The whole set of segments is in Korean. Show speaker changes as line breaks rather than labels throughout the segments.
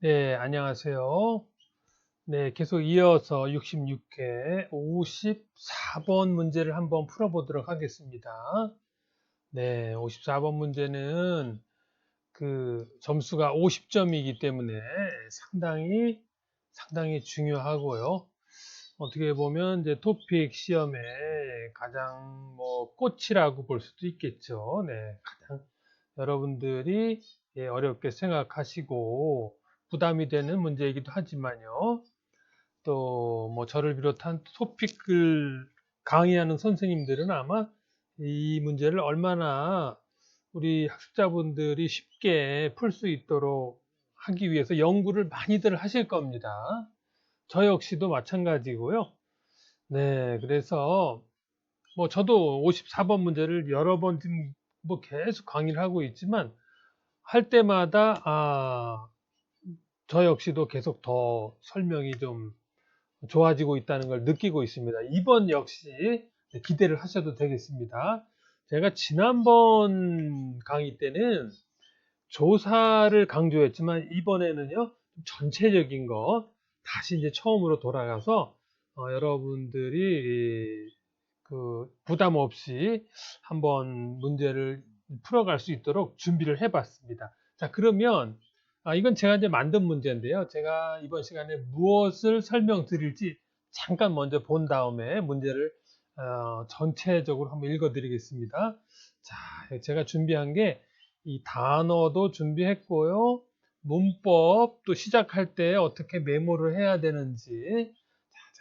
네, 안녕하세요. 네, 계속 이어서 66회 54번 문제를 한번 풀어보도록 하겠습니다. 네, 54번 문제는 그 점수가 50점이기 때문에 상당히 중요하고요. 어떻게 보면 이제 토픽 시험에 가장 꽃이라고 볼 수도 있겠죠. 네, 가장 여러분들이 어렵게 생각하시고 부담이 되는 문제이기도 하지만요. 또 저를 비롯한 토픽을 강의하는 선생님들은 아마 이 문제를 얼마나 우리 학습자분들이 쉽게 풀 수 있도록 하기 위해서 연구를 많이들 하실 겁니다. 저 역시도 마찬가지고요. 네, 그래서 저도 54번 문제를 여러 번 지금 계속 강의를 하고 있지만 할 때마다 저 역시도 계속 더 설명이 좀 좋아지고 있다는 걸 느끼고 있습니다. 이번 역시 기대를 하셔도 되겠습니다. 제가 지난번 강의 때는 조사를 강조했지만 이번에는요, 전체적인 거 다시 이제 처음으로 돌아가서 여러분들이 부담 없이 한번 문제를 풀어갈 수 있도록 준비를 해봤습니다. 자, 그러면 이건 제가 이제 만든 문제인데요. 제가 이번 시간에 무엇을 설명드릴지 잠깐 먼저 본 다음에 문제를 전체적으로 한번 읽어드리겠습니다. 자, 제가 준비한 게 이 단어도 준비했고요. 문법 또 시작할 때 어떻게 메모를 해야 되는지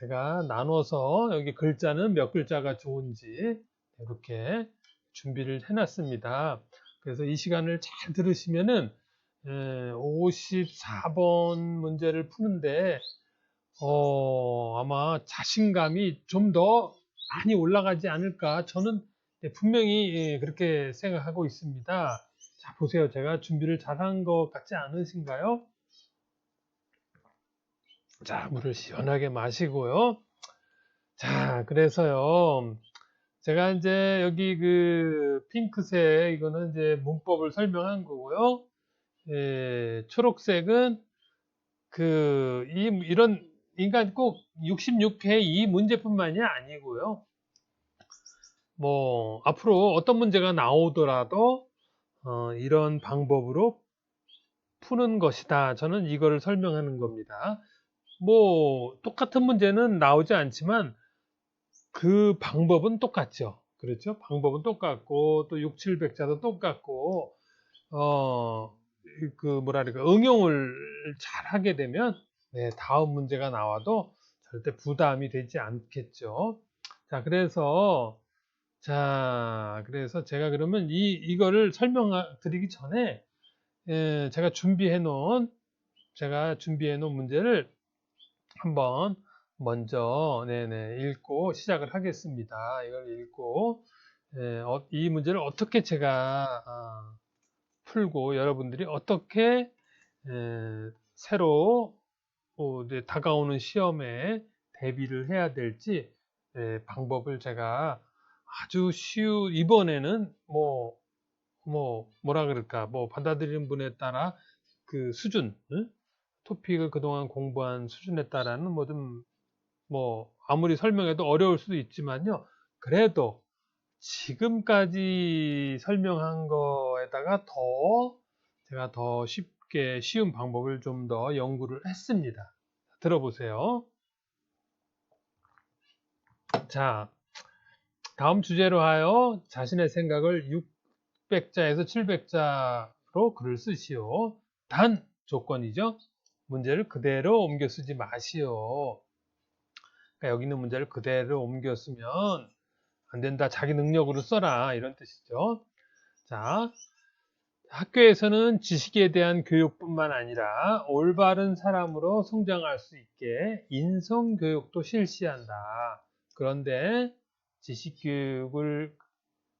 제가 나눠서 여기 글자는 몇 글자가 좋은지 이렇게 준비를 해놨습니다. 그래서 이 시간을 잘 들으시면은 54번 문제를 푸는데 아마 자신감이 좀 더 많이 올라가지 않을까 저는 분명히 그렇게 생각하고 있습니다. 자, 보세요. 제가 준비를 잘한 것 같지 않으신가요? 자, 물을 시원하게 마시고요. 자, 그래서요. 제가 이제 여기 그 핑크색 이거는 이제 문법을 설명한 거고요. 초록색은 이런 인간 꼭 66회 이 문제뿐만이 아니고요. 앞으로 어떤 문제가 나오더라도 이런 방법으로 푸는 것이다. 저는 이거를 설명하는 겁니다. 똑같은 문제는 나오지 않지만 그 방법은 똑같죠. 그렇죠? 방법은 똑같고 또 6, 700자도 똑같고 뭐랄까 응용을 잘 하게 되면 다음 문제가 나와도 절대 부담이 되지 않겠죠. 자, 그래서 제가 그러면 이거를 설명드리기 전에 제가 준비해 놓은 문제를 한번 먼저 읽고 시작을 하겠습니다. 이걸 읽고 이 문제를 어떻게 제가 풀고 여러분들이 어떻게 새로 이제 다가오는 시험에 대비를 해야 될지 방법을 제가 아주 이번에는 뭐라 그럴까 받아들이는 분에 따라 그 수준 응? 토픽을 그동안 공부한 수준에 따라는 아무리 설명해도 어려울 수도 있지만요. 그래도 지금까지 설명한 거에다가 제가 더 쉽게 쉬운 방법을 좀 더 연구를 했습니다. 들어보세요. 자, 다음 주제로 하여 자신의 생각을 600자에서 700자로 글을 쓰시오. 단 조건이죠. 문제를 그대로 옮겨 쓰지 마시오. 그러니까 여기 있는 문제를 그대로 옮겨 쓰면 안 된다. 자기 능력으로 써라. 이런 뜻이죠. 자, 학교에서는 지식에 대한 교육뿐만 아니라 올바른 사람으로 성장할 수 있게 인성교육도 실시한다. 그런데 지식교육을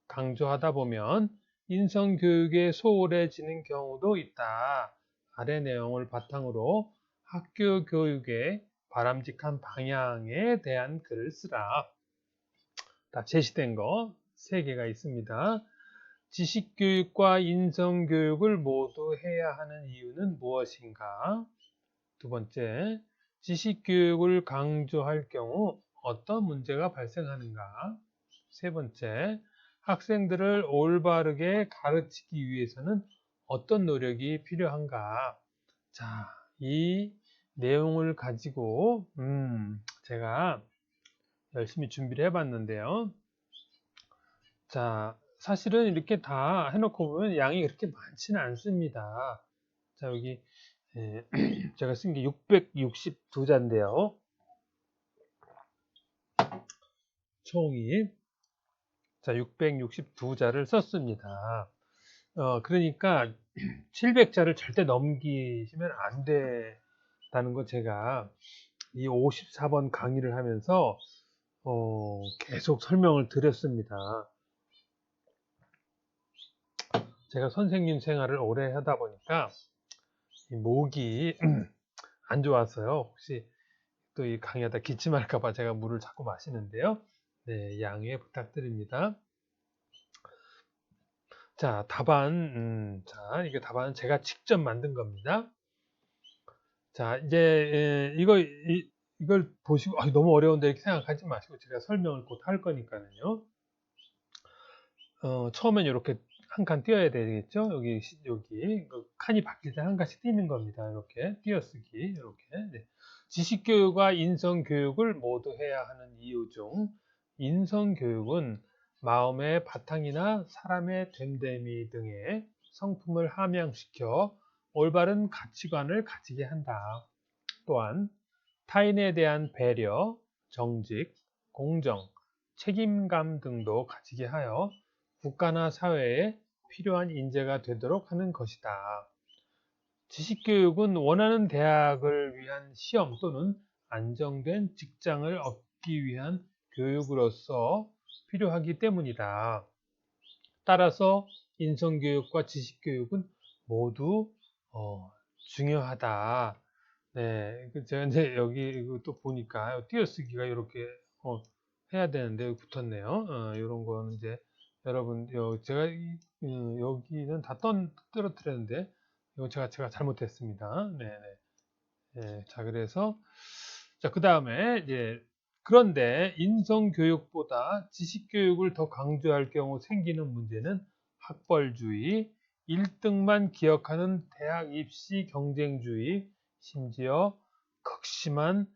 강조하다 보면 인성교육에 소홀해지는 경우도 있다. 아래 내용을 바탕으로 학교 교육의 바람직한 방향에 대한 글을 쓰라. 다 제시된 거 3개가 있습니다. 지식교육과 인성교육을 모두 해야 하는 이유는 무엇인가? 두 번째, 지식교육을 강조할 경우 어떤 문제가 발생하는가? 세 번째, 학생들을 올바르게 가르치기 위해서는 어떤 노력이 필요한가? 자, 이 내용을 가지고 제가 열심히 준비를 해봤는데요. 자, 사실은 이렇게 다 해놓고 보면 양이 그렇게 많지는 않습니다. 자, 여기 제가 쓴 게 662자인데요. 총이. 자, 662자를 썼습니다. 그러니까 700자를 절대 넘기시면 안 된다는 거 제가 이 54번 강의를 하면서 계속 설명을 드렸습니다. 제가 선생님 생활을 오래 하다 보니까 이 목이 안 좋았어요. 혹시 또 이 강의하다 기침할까봐 제가 물을 자꾸 마시는데요. 네, 양해 부탁드립니다. 자, 답안, 자, 이게 답안은 제가 직접 만든 겁니다. 자, 이제 이걸 보시고 너무 어려운데 이렇게 생각하지 마시고 제가 설명을 곧 할 거니까요. 처음엔 이렇게 한 칸 띄어야 되겠죠? 여기 칸이 바뀔 때 한 칸씩 띄는 겁니다. 이렇게 띄어쓰기 이렇게. 네. 지식교육과 인성교육을 모두 해야 하는 이유 중 인성교육은 마음의 바탕이나 사람의 됨됨이 등의 성품을 함양시켜 올바른 가치관을 가지게 한다. 또한 타인에 대한 배려, 정직, 공정, 책임감 등도 가지게 하여 국가나 사회에 필요한 인재가 되도록 하는 것이다. 지식교육은 원하는 대학을 위한 시험 또는 안정된 직장을 얻기 위한 교육으로서 필요하기 때문이다. 따라서 인성교육과 지식교육은 모두 중요하다. 네, 제가 이제 여기 또 보니까 띄어쓰기가 이렇게 해야 되는데 여기 붙었네요. 이런 거는 이제 여러분 제가 여기는 다 떨어뜨렸는데 이거 제가 잘못했습니다. 네네. 네, 자 그래서 자 그 다음에 이제 그런데 인성교육보다 지식교육을 더 강조할 경우 생기는 문제는 학벌주의, 1등만 기억하는 대학 입시 경쟁주의, 심지어 극심한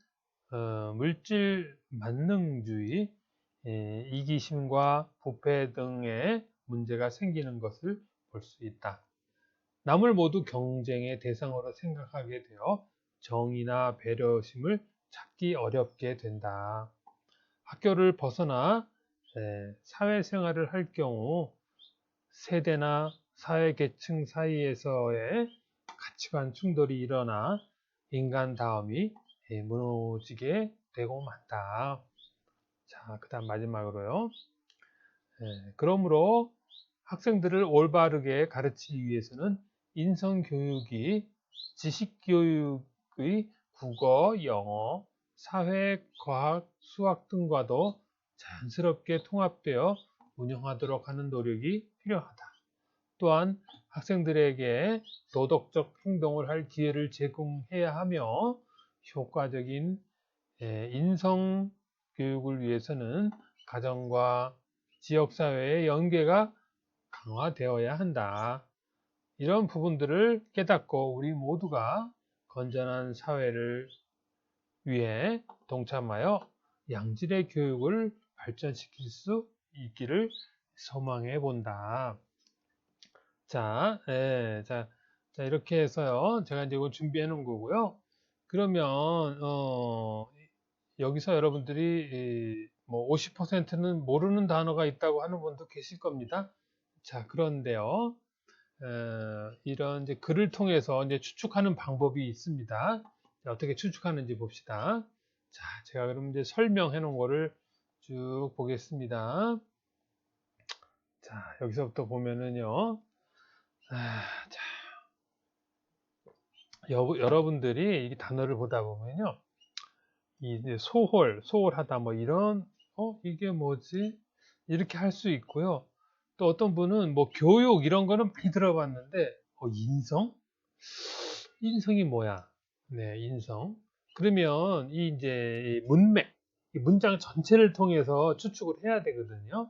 물질 만능주의, 이기심과 부패 등의 문제가 생기는 것을 볼 수 있다. 남을 모두 경쟁의 대상으로 생각하게 되어 정의나 배려심을 찾기 어렵게 된다. 학교를 벗어나 사회생활을 할 경우 세대나 사회계층 사이에서의 가치관 충돌이 일어나 인간다움이 무너지게 되고 만다. 자, 그 다음 마지막으로요. 그러므로 학생들을 올바르게 가르치기 위해서는 인성교육이 지식교육의 국어, 영어, 사회, 과학, 수학 등과도 자연스럽게 통합되어 운영하도록 하는 노력이 필요하다. 또한 학생들에게 도덕적 행동을 할 기회를 제공해야 하며 효과적인 인성교육을 위해서는 가정과 지역사회의 연계가 강화되어야 한다. 이런 부분들을 깨닫고 우리 모두가 건전한 사회를 위해 동참하여 양질의 교육을 발전시킬 수 있기를 소망해 본다. 자, 이렇게 해서요. 제가 이제 이거 준비해 놓은 거고요. 그러면, 여기서 여러분들이 뭐 50%는 모르는 단어가 있다고 하는 분도 계실 겁니다. 자, 그런데요. 이런 이제 글을 통해서 이제 추측하는 방법이 있습니다. 자, 어떻게 추측하는지 봅시다. 자, 제가 그럼 이제 설명해 놓은 거를 쭉 보겠습니다. 자, 여기서부터 보면은요. 자, 여러분들이 이 단어를 보다 보면요. 이제 소홀하다 뭐 이런 이게 뭐지? 이렇게 할 수 있고요. 또 어떤 분은 뭐 교육 이런 거는 많이 들어봤는데 인성? 인성이 뭐야? 네, 인성. 그러면 이 이제 이 문맥, 이 문장 전체를 통해서 추측을 해야 되거든요.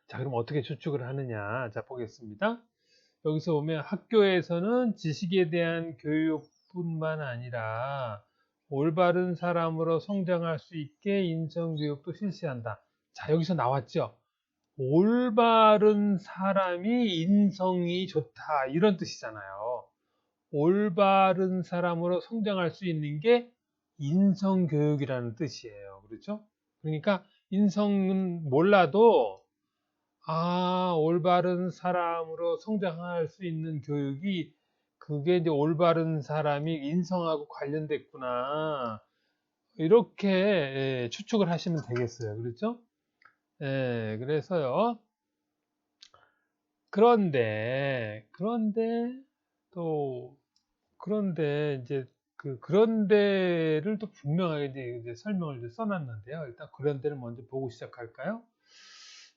자, 그럼 어떻게 추측을 하느냐? 자, 보겠습니다. 여기서 보면 학교에서는 지식에 대한 교육뿐만 아니라 올바른 사람으로 성장할 수 있게 인성교육도 실시한다. 자, 여기서 나왔죠? 올바른 사람이 인성이 좋다. 이런 뜻이잖아요. 올바른 사람으로 성장할 수 있는 게 인성교육이라는 뜻이에요. 그렇죠? 그러니까 인성은 몰라도 올바른 사람으로 성장할 수 있는 교육이 그게 이제 올바른 사람이 인성하고 관련됐구나. 이렇게 추측을 하시면 되겠어요. 그렇죠? 그래서요. 그런데 또 그런데 이제 그런데를 또 분명하게 이제 설명을 이제 써놨는데요. 일단 그런데를 먼저 보고 시작할까요?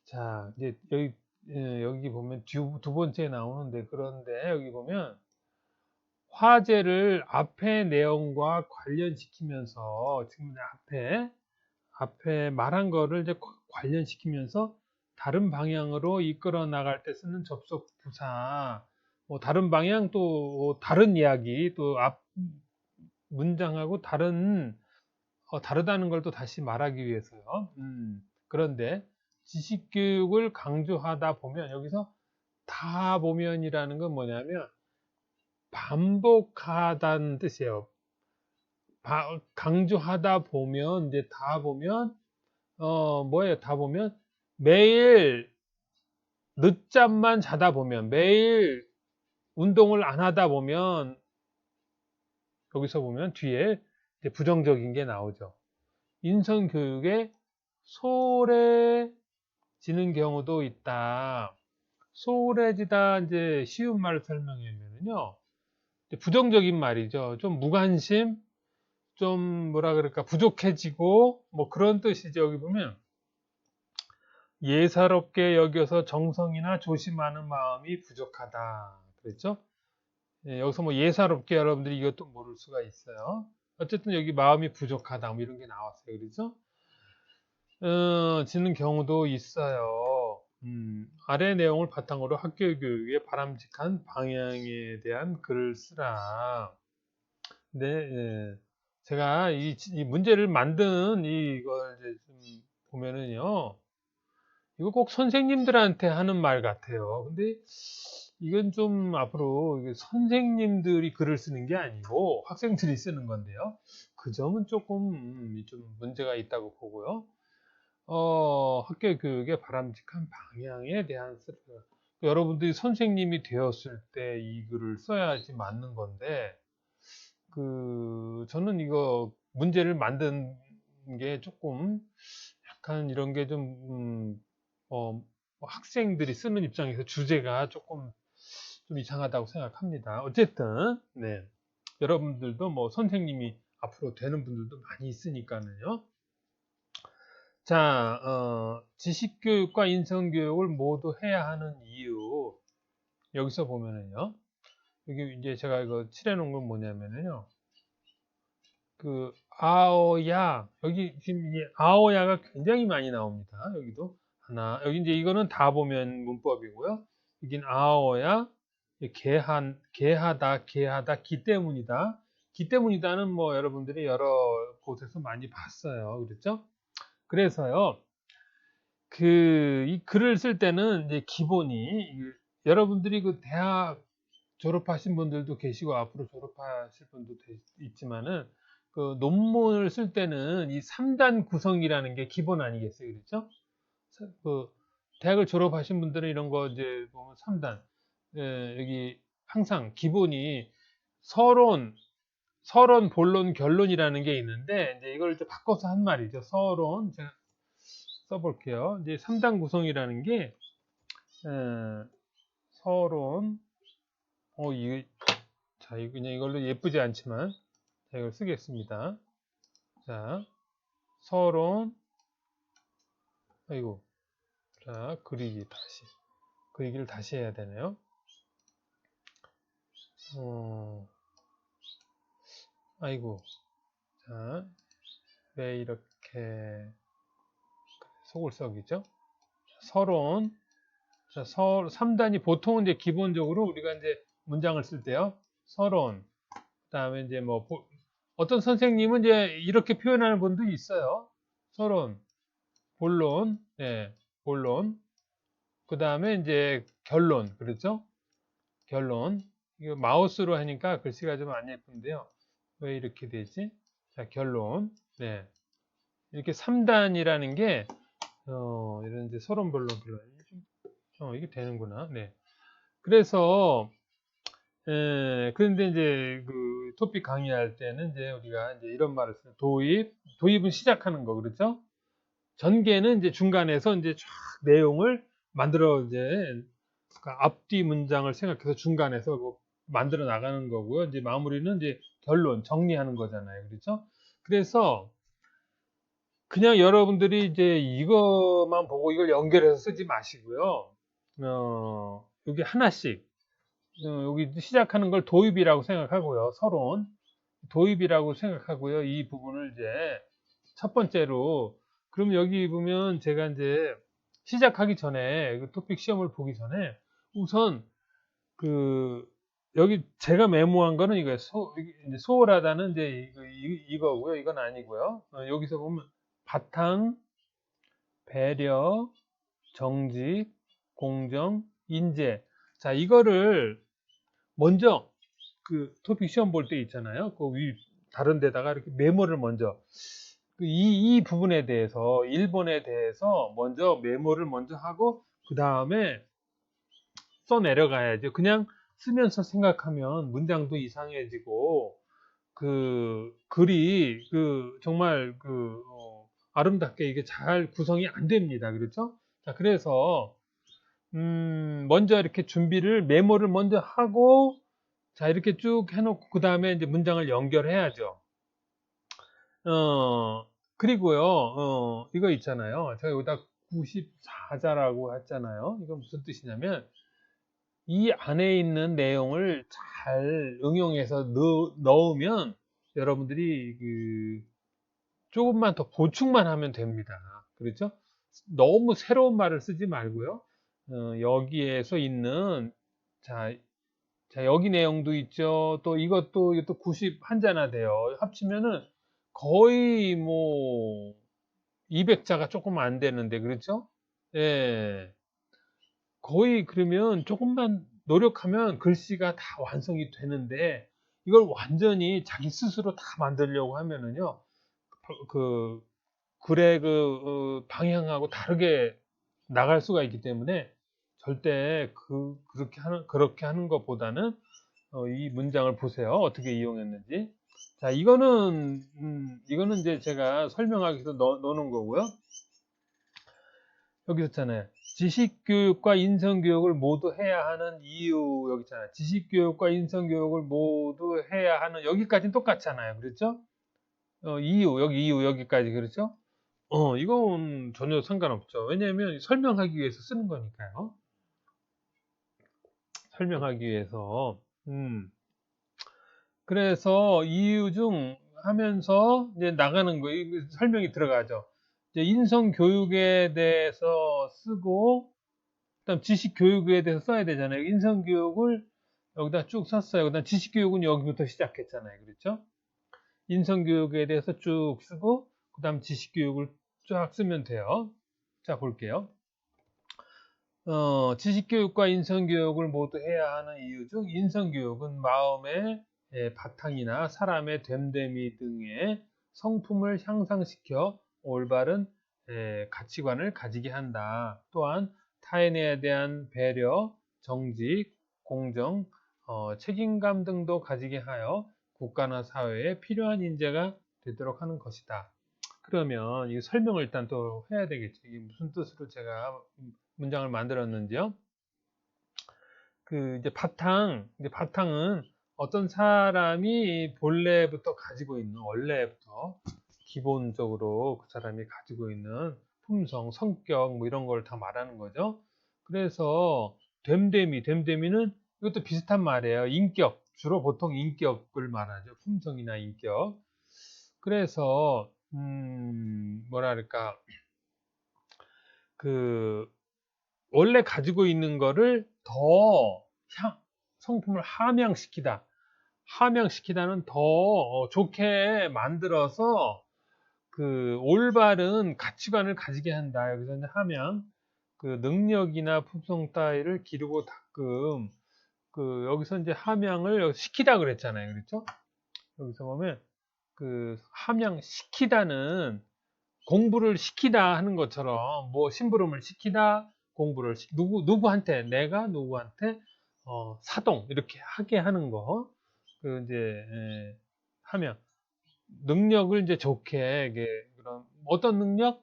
자, 이제 여기 보면 두 번째 나오는데 그런데 여기 보면 화제를 앞에 내용과 관련시키면서 지금 앞에 말한 거를 이제 관련시키면서 다른 방향으로 이끌어 나갈 때 쓰는 접속 부사, 뭐 다른 방향 또 다른 이야기 또 앞 문장하고 다르다는 걸 또 다시 말하기 위해서요. 그런데 지식교육을 강조하다 보면 여기서 다 보면이라는 건 뭐냐면 반복하다는 뜻이에요. 강조하다 보면 이제 다 보면 뭐예요? 다 보면 매일 늦잠만 자다 보면 매일 운동을 안 하다 보면 여기서 보면 뒤에 이제 부정적인 게 나오죠. 인성교육에 소홀해지는 경우도 있다. 소홀해지다 이제 쉬운 말을 설명하면요. 부정적인 말이죠. 좀 무관심, 좀 뭐라 그럴까 부족해지고 뭐 그런 뜻이죠. 여기 보면 예사롭게 여겨서 정성이나 조심하는 마음이 부족하다. 그랬죠? 여기서 뭐 예사롭게 여러분들이 이것도 모를 수가 있어요. 어쨌든 여기 마음이 부족하다 뭐 이런 게 나왔어요. 그렇죠? 지는 경우도 있어요. 아래 내용을 바탕으로 학교 교육의 바람직한 방향에 대한 글을 쓰라. 네, 제가 이 문제를 만든 이걸 이제 좀 보면은요, 이거 꼭 선생님들한테 하는 말 같아요. 근데 이건 좀 앞으로 이게 선생님들이 글을 쓰는 게 아니고 학생들이 쓰는 건데요. 그 점은 조금 좀 문제가 있다고 보고요. 학교 교육의 바람직한 방향에 대한 여러분들이 선생님이 되었을 때 이 글을 써야지 맞는 건데 저는 이거 문제를 만든 게 조금 약간 이런 게 학생들이 쓰는 입장에서 주제가 조금 좀 이상하다고 생각합니다. 어쨌든, 네. 여러분들도 뭐 선생님이 앞으로 되는 분들도 많이 있으니까는요. 자, 지식교육과 인성교육을 모두 해야 하는 이유. 여기서 보면은요. 여기 이제 제가 이거 칠해놓은 건 뭐냐면은요. 아오야. 여기 지금 이제 아오야가 굉장히 많이 나옵니다. 여기도 여기 이제 이거는 다 보면 문법이고요. 여긴 아오야. 개하다, 기 때문이다. 기 때문이다는 뭐 여러분들이 여러 곳에서 많이 봤어요. 그렇죠? 그래서요. 이 글을 쓸 때는 이제 기본이 여러분들이 대학 졸업하신 분들도 계시고 앞으로 졸업하실 분도 있지만은 논문을 쓸 때는 이 3단 구성이라는 게 기본 아니겠어요? 그렇죠? 그 대학을 졸업하신 분들은 이런 거 이제 보면 3단 여기 항상 기본이 서론, 본론, 결론이라는 게 있는데 이제 이걸 이제 바꿔서 한 말이죠. 제가 써볼게요. 이제 3단 구성이라는 게 서론, 이게 자, 그냥 이걸로 예쁘지 않지만 자, 이걸 쓰겠습니다. 자, 서론, 아이고, 자, 그리기를 다시 해야 되네요. 아이고, 자, 왜 이렇게 속을 썩이죠? 서론. 자, 3단이 보통은 이제 기본적으로 우리가 이제 문장을 쓸 때요. 서론. 그다음에 이제 뭐 어떤 선생님은 이제 이렇게 표현하는 분도 있어요. 서론, 본론, 네, 본론. 그다음에 이제 결론, 그렇죠? 결론. 이거 마우스로 하니까 글씨가 좀 안 예쁜데요. 왜 이렇게 되지? 자, 결론. 네. 이렇게 3단이라는 게 이런 이제 서론, 본론, 결론. 이게 되는구나. 네. 그래서 그런데 이제 그 토픽 강의할 때는 이제 우리가 이제 이런 말을 써요. 도입은 시작하는 거, 그렇죠? 전개는 이제 중간에서 이제 쫙 내용을 만들어 이제 그러니까 앞뒤 문장을 생각해서 중간에서 뭐 만들어 나가는 거고요. 이제 마무리는 이제 결론, 정리하는 거잖아요. 그렇죠? 그래서 그냥 여러분들이 이제 이것만 보고 이걸 연결해서 쓰지 마시고요. 여기 하나씩 여기 시작하는 걸 도입이라고 생각하고요. 서론 도입이라고 생각하고요. 이 부분을 이제 첫 번째로 그럼 여기 보면 제가 이제 시작하기 전에 그 토픽 시험을 보기 전에 우선 그 여기 제가 메모한 거는 이거예요. 이제 소홀하다는 이제 이거고요. 이건 아니고요. 여기서 보면 바탕, 배려, 정직, 공정, 인재. 자, 이거를 먼저 그 토픽 시험 볼 때 있잖아요. 그 다른 데다가 이렇게 메모를 먼저 이 부분에 대해서 1번에 대해서 먼저 메모를 먼저 하고 그 다음에 써 내려가야죠. 그냥 쓰면서 생각하면 문장도 이상해지고 그 글이 그 정말 아름답게 이게 잘 구성이 안 됩니다. 그렇죠? 자, 그래서 먼저 이렇게 준비를 메모를 먼저 하고 자, 이렇게 쭉 해놓고 그 다음에 이제 문장을 연결해야죠. 그리고요, 이거 있잖아요. 제가 여기다 94자라고 했잖아요. 이건 무슨 뜻이냐면 이 안에 있는 내용을 잘 응용해서 넣으면 여러분들이 조금만 더 보충만 하면 됩니다. 그렇죠? 너무 새로운 말을 쓰지 말고요. 여기에서 있는 자, 여기 내용도 있죠. 또 이것도 91자나 돼요. 합치면은 거의 뭐 200자가 조금 안 되는데 그렇죠? 예. 거의 그러면 조금만 노력하면 글씨가 다 완성이 되는데 이걸 완전히 자기 스스로 다 만들려고 하면은요. 그 글의 방향하고 다르게 나갈 수가 있기 때문에 절대 그렇게 하는 것보다는 이 문장을 보세요. 어떻게 이용했는지. 자, 이거는 이제 제가 설명하기 위해서 넣는 거고요. 여기 있잖아요. 지식교육과 인성교육을 모두 해야 하는 이유, 여기 있잖아요. 지식교육과 인성교육을 모두 해야 하는, 여기까지는 똑같잖아요. 그렇죠? 이유, 여기까지. 그렇죠? 이건 전혀 상관없죠. 왜냐하면 설명하기 위해서 쓰는 거니까요. 설명하기 위해서. 그래서 이유 중 하면서 이제 나가는 거예요. 설명이 들어가죠. 이제 인성 교육에 대해서 쓰고, 그다음 지식 교육에 대해서 써야 되잖아요. 인성 교육을 여기다 쭉 썼어요. 그다음 지식 교육은 여기부터 시작했잖아요. 그렇죠? 인성 교육에 대해서 쭉 쓰고, 그다음 지식 교육을 쫙 쓰면 돼요. 자, 볼게요. 지식교육과 인성교육을 모두 해야 하는 이유 중 인성교육은 마음의 바탕이나 사람의 됨됨이 등의 성품을 향상시켜 올바른 가치관을 가지게 한다. 또한 타인에 대한 배려, 정직, 공정, 책임감 등도 가지게 하여 국가나 사회에 필요한 인재가 되도록 하는 것이다. 그러면 이 설명을 일단 또 해야 되겠죠. 이게 무슨 뜻으로 제가 문장을 만들었는지요. 이제 바탕은 어떤 사람이 본래부터 가지고 있는, 원래부터 기본적으로 그 사람이 가지고 있는 품성, 성격, 뭐 이런 걸 다 말하는 거죠. 그래서 됨됨이는 이것도 비슷한 말이에요. 인격, 주로 보통 인격을 말하죠. 품성이나 인격. 그래서 뭐랄까 그 원래 가지고 있는 거를 더 성품을 함양시키다는 더 좋게 만들어서 그 올바른 가치관을 가지게 한다. 여기서 이제 함양, 그 능력이나 품성 따위를 기르고 닦음. 그 여기서 이제 함양을 시키다 그랬잖아요. 그렇죠? 여기서 보면 그 함양시키다는 공부를 시키다 하는 것처럼 뭐 심부름을 시키다, 누구한테 내가 누구한테 사동 이렇게 하게 하는 거. 그 이제 하면 능력을 이제 좋게 이게 그런 어떤 능력?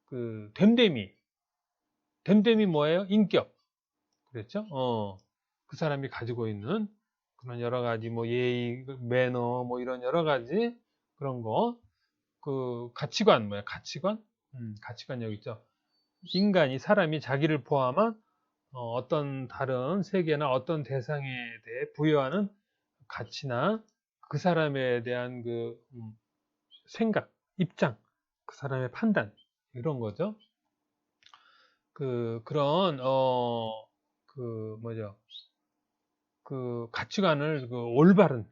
그 됨됨이 뭐예요? 인격. 그랬죠? 그 사람이 가지고 있는 그런 여러 가지 뭐 예의, 매너 뭐 이런 여러 가지 그런 거. 그 가치관 뭐야? 가치관 여기 있죠. 사람이 자기를 포함한 어떤 다른 세계나 어떤 대상에 대해 부여하는 가치나 그 사람에 대한 그 생각, 입장, 그 사람의 판단 이런 거죠. 그런 그 뭐죠? 그 가치관을 그 올바른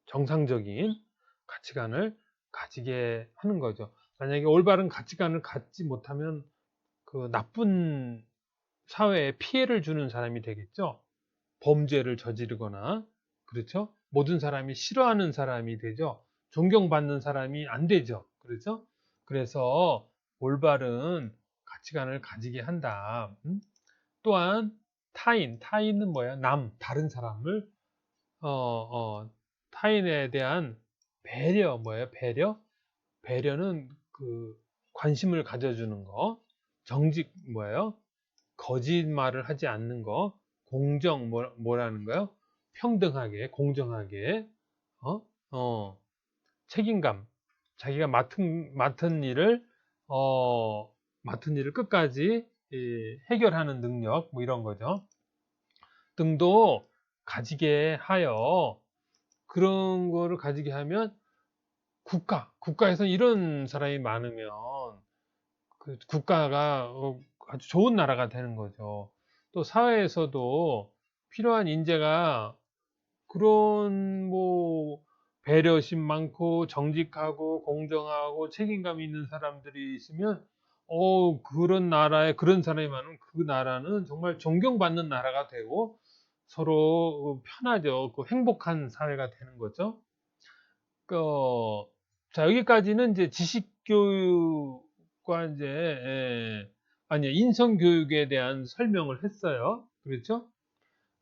정상적인 가치관을 가지게 하는 거죠. 만약에 올바른 가치관을 갖지 못하면 그 나쁜 사회에 피해를 주는 사람이 되겠죠. 범죄를 저지르거나, 그렇죠? 모든 사람이 싫어하는 사람이 되죠. 존경받는 사람이 안 되죠. 그렇죠? 그래서 올바른 가치관을 가지게 한다. 또한 타인은 뭐야? 다른 사람을 어, 타인에 대한 배려 뭐예요? 배려는 그 관심을 가져주는 거. 정직 뭐예요? 거짓말을 하지 않는 거. 뭐라는 거요? 평등하게, 공정하게, 어? 어, 책임감. 자기가 맡은 일을 끝까지 해결하는 능력, 뭐 이런 거죠. 등도 가지게 하여 그런 거를 가지게 하면 국가에서 이런 사람이 많으면 그 국가가 아주 좋은 나라가 되는 거죠. 또 사회에서도 필요한 인재가 그런 뭐 배려심 많고 정직하고 공정하고 책임감 있는 사람들이 있으면 그런 사람이 많으면 그 나라는 정말 존경받는 나라가 되고 서로 편하죠. 그 행복한 사회가 되는 거죠. 자, 여기까지는 이제 지식교육과 이제, 아니, 인성교육에 대한 설명을 했어요. 그렇죠?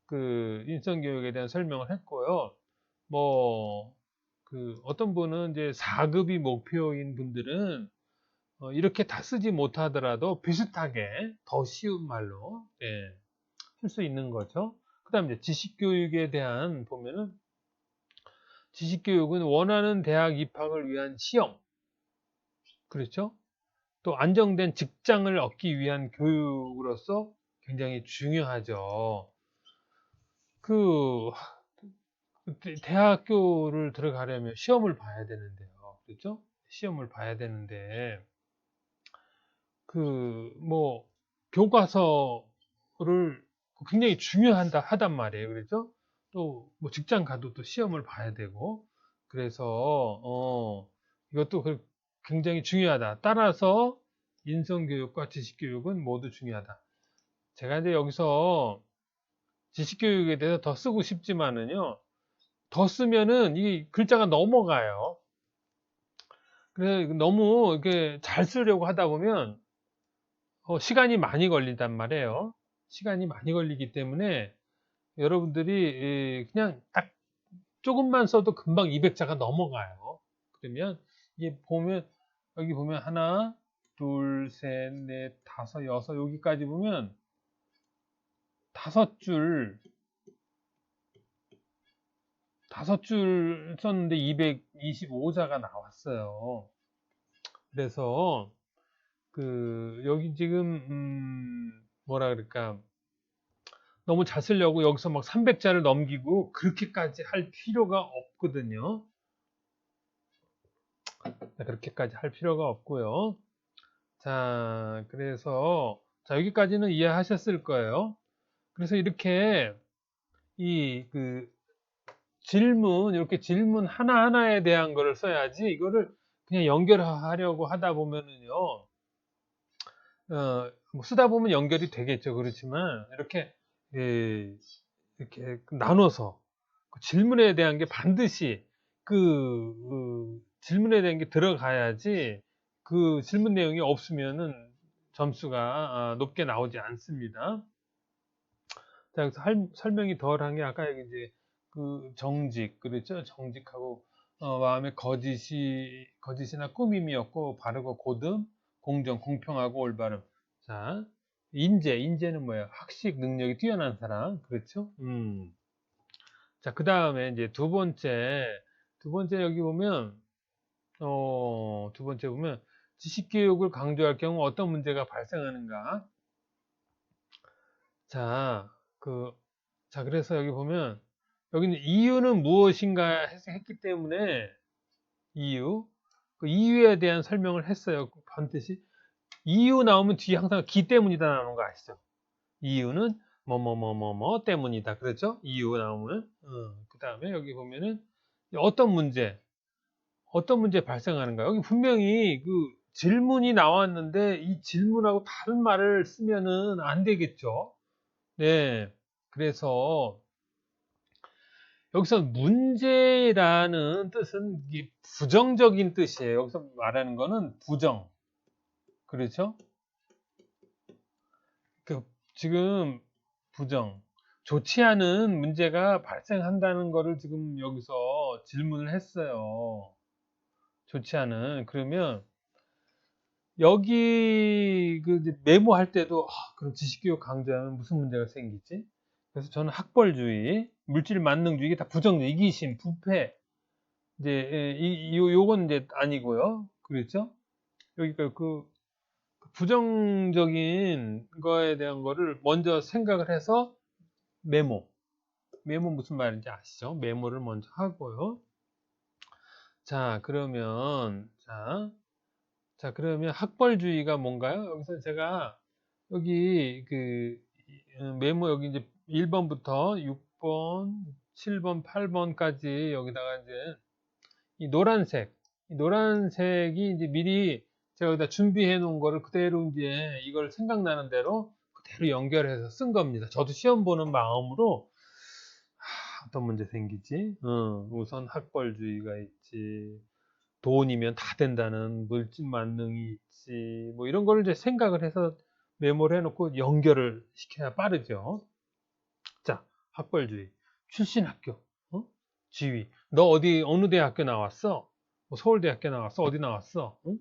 그, 인성교육에 대한 설명을 했고요. 뭐, 어떤 분은 이제 4급이 목표인 분들은, 이렇게 다 쓰지 못하더라도 비슷하게 더 쉬운 말로, 할 수 있는 거죠. 그 다음에 이제 지식교육에 대한 보면은, 지식교육은 원하는 대학 입학을 위한 시험, 그렇죠? 또 안정된 직장을 얻기 위한 교육으로서 굉장히 중요하죠. 그 대학교를 들어가려면 시험을 봐야 되는데요. 그렇죠? 시험을 봐야 되는데 뭐 교과서를 굉장히 하단 말이에요. 그렇죠? 또 뭐 직장 가도 또 시험을 봐야 되고 그래서 이것도 굉장히 중요하다. 따라서 인성교육과 지식교육은 모두 중요하다. 제가 이제 여기서 지식교육에 대해서 더 쓰고 싶지만은요, 더 쓰면은 이 글자가 넘어가요. 그래서 너무 이렇게 잘 쓰려고 하다 보면 시간이 많이 걸린단 말이에요. 시간이 많이 걸리기 때문에 여러분들이 그냥 딱 조금만 써도 금방 200자가 넘어가요. 그러면 이게 여기 보면 하나, 둘, 셋, 넷, 다섯, 여섯 여기까지 보면 5줄 썼는데 225자가 나왔어요. 그래서 여기 지금 뭐라 그럴까 너무 잘 쓰려고 여기서 막 300자를 넘기고 그렇게까지 할 필요가 없거든요. 그렇게까지 할 필요가 없고요. 자, 그래서 자, 여기까지는 이해하셨을 거예요. 그래서 이렇게 그 질문, 이렇게 질문 하나하나에 대한 거를 써야지 이거를 그냥 연결하려고 하다 보면은요, 뭐 쓰다 보면 연결이 되겠죠. 그렇지만 이렇게 예, 이렇게 나눠서 그 질문에 대한 게 반드시 그 질문에 대한 게 들어가야지 그 질문 내용이 없으면은 점수가 높게 나오지 않습니다. 자, 여기서 설명이 덜한 게 아까 이제 그 정직, 그랬죠? 정직하고 마음에 거짓이나 꾸밈이었고 바르고 고듬, 공정, 공평하고 올바름. 자, 인재는 뭐예요? 학식 능력이 뛰어난 사람, 그렇죠? 자, 그 다음에 이제 두 번째 여기 보면 두 번째 보면 지식 교육을 강조할 경우 어떤 문제가 발생하는가? 자, 그 자, 그래서 여기 보면, 여기는 이유는 무엇인가 했기 때문에, 그 이유에 대한 설명을 했어요. 반드시. 이유 나오면 뒤에 항상 기 때문이다 나오는 거 아시죠? 이유는 뭐 때문이다. 그렇죠? 이유 나오면. 그 다음에 여기 보면은, 어떤 문제 발생하는가. 여기 분명히 그 질문이 나왔는데, 이 질문하고 다른 말을 쓰면은 안 되겠죠? 네. 그래서, 여기서 문제라는 뜻은 부정적인 뜻이에요. 여기서 말하는 거는 부정. 그렇죠? 그 지금 부정. 좋지 않은 문제가 발생한다는 거를 지금 여기서 질문을 했어요. 좋지 않은. 그러면 여기 그 이제 메모할 때도 그럼 지식교육 강조하면 무슨 문제가 생기지? 그래서 저는 학벌주의, 물질 만능주의 이게 다 부정적, 이기심, 부패, 이제 요건 이제 아니고요. 그렇죠? 여기가 그 부정적인 거에 대한 거를 먼저 생각을 해서 메모. 메모 무슨 말인지 아시죠? 메모를 먼저 하고요. 자, 그러면 학벌주의가 뭔가요? 여기서 제가 여기 메모 여기 이제 1번부터 6번, 7번, 8번까지 여기다가 이제 이 노란색이 이제 미리 제가 여기다 준비해 놓은 거를 그대로 이제 이걸 생각나는 대로 그대로 연결해서 쓴 겁니다. 저도 시험 보는 마음으로 어떤 문제 생기지? 우선 학벌주의가 있지. 돈이면 다 된다는 물질 만능이 있지. 뭐 이런 거를 이제 생각을 해서 메모를 해놓고 연결을 시켜야 빠르죠. 자, 학벌주의. 출신 학교. 어? 지위. 너 어느 대학교 나왔어? 뭐 서울대학교 나왔어? 어디 나왔어? 응?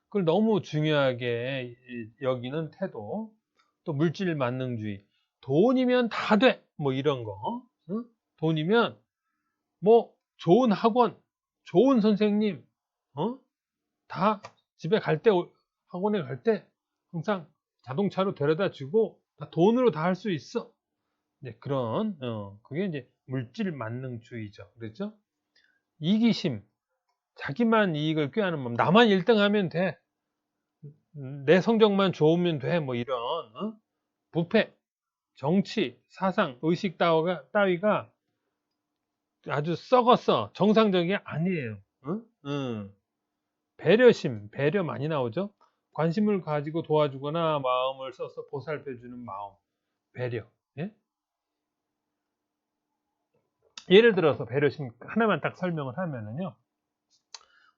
그걸 너무 중요하게 여기는 태도. 또 물질 만능주의. 돈이면 다 돼. 뭐 이런 거. 응? 돈이면 뭐 좋은 학원, 좋은 선생님, 다 집에 갈 때, 학원에 갈 때 항상 자동차로 데려다 주고 다 돈으로 다 할 수 있어. 네, 그게 이제 물질 만능주의죠. 그렇죠? 이기심, 자기만 이익을 꾀하는 마음, 나만 1등 하면 돼. 내 성적만 좋으면 돼. 뭐 이런, 부패, 정치, 사상, 의식 따위가 아주 썩었어. 정상적이 아니에요. 배려 많이 나오죠? 관심을 가지고 도와주거나 마음을 써서 보살펴주는 마음, 배려. 예? 예를 들어서 배려심 하나만 딱 설명을 하면은요.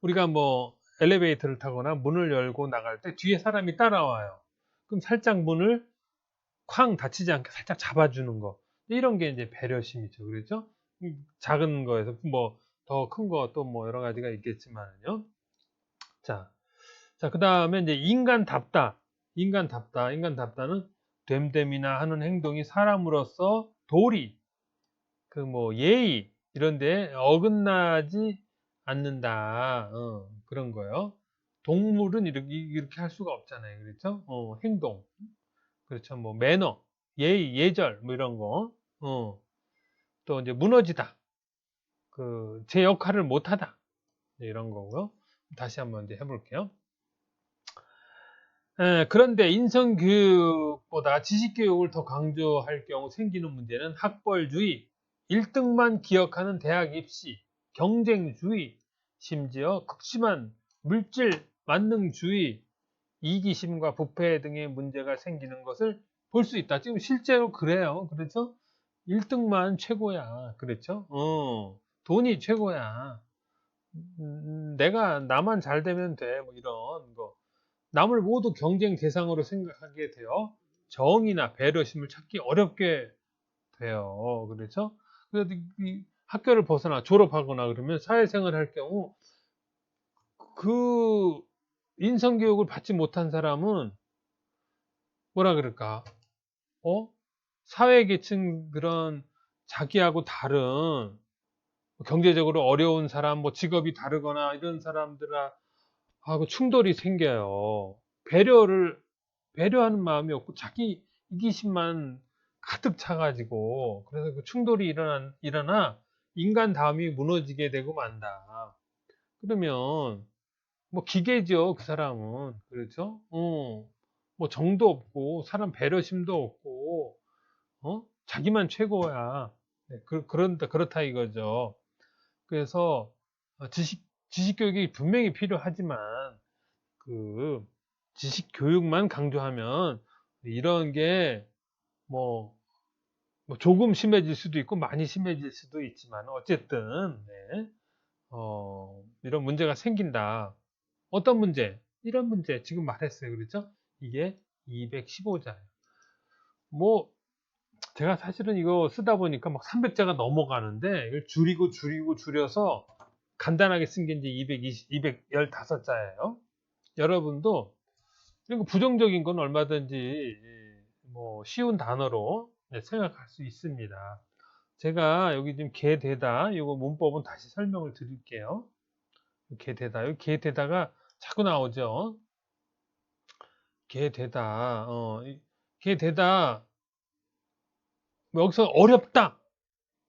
우리가 뭐 엘리베이터를 타거나 문을 열고 나갈 때 뒤에 사람이 따라와요. 그럼 살짝 문을 쾅 닫히지 않게 살짝 잡아주는 거. 이런 게 이제 배려심이죠. 그렇죠? 작은 거에서 뭐 더 큰 거 또 뭐 여러 가지가 있겠지만요. 자, 그 다음에 이제 인간답다는 됨됨이나 하는 행동이 사람으로서 도리, 그 뭐 예의 이런데 어긋나지 않는다. 그런 거요. 동물은 이렇게 할 수가 없잖아요. 그렇죠? 행동. 그렇죠. 뭐 매너. 예절, 뭐 이런 거. 또 이제 무너지다. 제 역할을 못하다. 이런 거고요. 다시 한번 이제 해볼게요. 그런데 인성교육보다 지식교육을 더 강조할 경우 생기는 문제는 학벌주의, 1등만 기억하는 대학 입시, 경쟁주의, 심지어 극심한 물질 만능주의, 이기심과 부패 등의 문제가 생기는 것을 볼 수 있다. 지금 실제로 그래요. 그렇죠? 1등만 최고야. 그렇죠? 돈이 최고야. 내가 나만 잘 되면 돼. 뭐 이런 거. 남을 모두 경쟁 대상으로 생각하게 되어 정의나 배려심을 찾기 어렵게 돼요. 그렇죠? 그래서 이 학교를 벗어나 졸업하거나 그러면 사회생활을 할 경우 그 인성교육을 받지 못한 사람은 뭐라 그럴까? 사회계층 그런 자기하고 다른 경제적으로 어려운 사람, 뭐 직업이 다르거나 이런 사람들하고 충돌이 생겨요. 배려하는 마음이 없고 자기 이기심만 가득 차가지고 그래서 그 충돌이 일어나 인간다움이 무너지게 되고 만다. 그러면 뭐 기계죠, 그 사람은. 그렇죠? 뭐 정도 없고 사람 배려심도 없고 자기만 최고야. 네, 그렇다 이거죠. 그래서 지식 교육이 분명히 필요하지만 그 지식 교육만 강조하면 이런 게 뭐 조금 심해질 수도 있고 많이 심해질 수도 있지만 어쨌든 네, 이런 문제가 생긴다. 어떤 문제? 이런 문제 지금 말했어요. 그렇죠? 이게 215자예요. 뭐 제가 사실은 이거 쓰다 보니까 막 300자가 넘어가는데 이걸 줄여서 간단하게 쓴 게 이제 215자예요. 여러분도 이거 부정적인 건 얼마든지 뭐 쉬운 단어로 생각할 수 있습니다. 제가 여기 지금 개되다 이거 문법은 다시 설명을 드릴게요. 개되다 여기 개되다가 자꾸 나오죠. 개되다 개되다 뭐 여기서 어렵다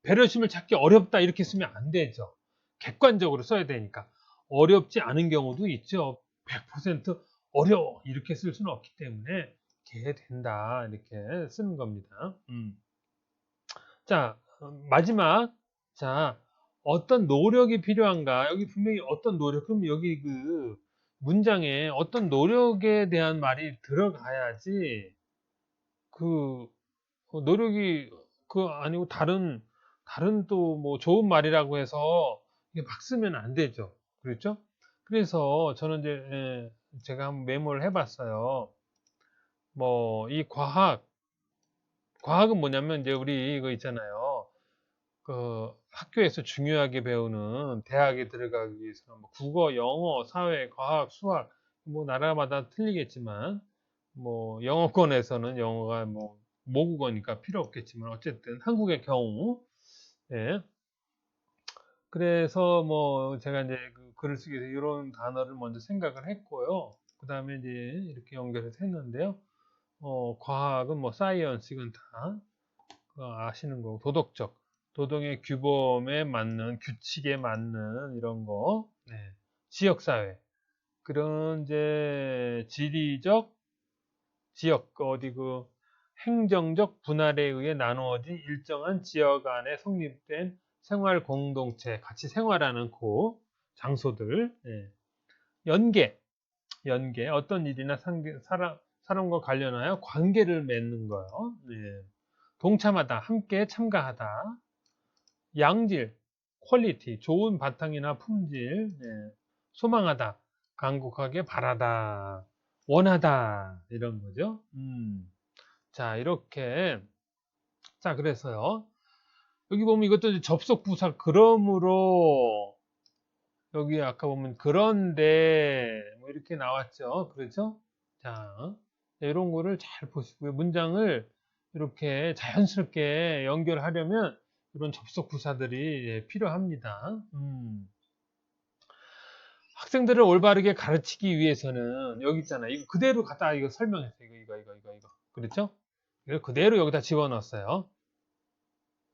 배려심을 찾기 어렵다 이렇게 쓰면 안 되죠. 객관적으로 써야 되니까 어렵지 않은 경우도 있죠. 100% 어려워 이렇게 쓸 수는 없기 때문에 개된다 이렇게 쓰는 겁니다. 자, 마지막. 자, 어떤 노력이 필요한가? 여기 분명히 어떤 노력, 그럼 여기 그 문장에 어떤 노력에 대한 말이 들어가야지 그 노력이 아니고 다른 또 뭐 좋은 말이라고 해서 이게 막 쓰면 안 되죠. 그렇죠? 그래서 저는 이제 제가 한번 메모를 해봤어요. 뭐 이 과학은 뭐냐면 이제 우리 이거 있잖아요. 학교에서 중요하게 배우는 대학에 들어가기 위해서는 뭐 국어, 영어, 사회, 과학, 수학 뭐 나라마다 틀리겠지만 뭐 영어권에서는 영어가 뭐 모국어니까 필요 없겠지만 어쨌든 한국의 경우 예. 그래서 뭐 제가 이제 그 글을 쓰기 위해서 이런 단어를 먼저 생각을 했고요. 그 다음에 이제 이렇게 연결해서 했는데요. 과학은 뭐 사이언스 이건 다 아시는 거고 도덕의 규범에 맞는 규칙에 맞는 이런 거 네. 지역사회 그런 이제 지역 어디 행정적 분할에 의해 나누어진 일정한 지역 안에 성립된 생활 공동체 같이 생활하는 장소들 네. 연계 어떤 일이나 사람과 관련하여 관계를 맺는 거요. 네. 동참하다, 함께 참가하다. 양질, 퀄리티, 좋은 바탕이나 품질. 네. 소망하다, 간곡하게 바라다, 원하다 이런 거죠. 자 이렇게 자 그래서요. 여기 보면 이것도 이제 접속 부사 그러므로 여기 아까 보면 그런데 뭐 이렇게 나왔죠. 그렇죠? 자 이런 거를 잘 보시고요. 문장을 이렇게 자연스럽게 연결하려면 이런 접속 부사들이 필요합니다. 학생들을 올바르게 가르치기 위해서는 여기 있잖아요. 이거 그대로 갖다 이거 설명했어요. 이거. 그렇죠? 이걸 그대로 여기다 집어넣었어요.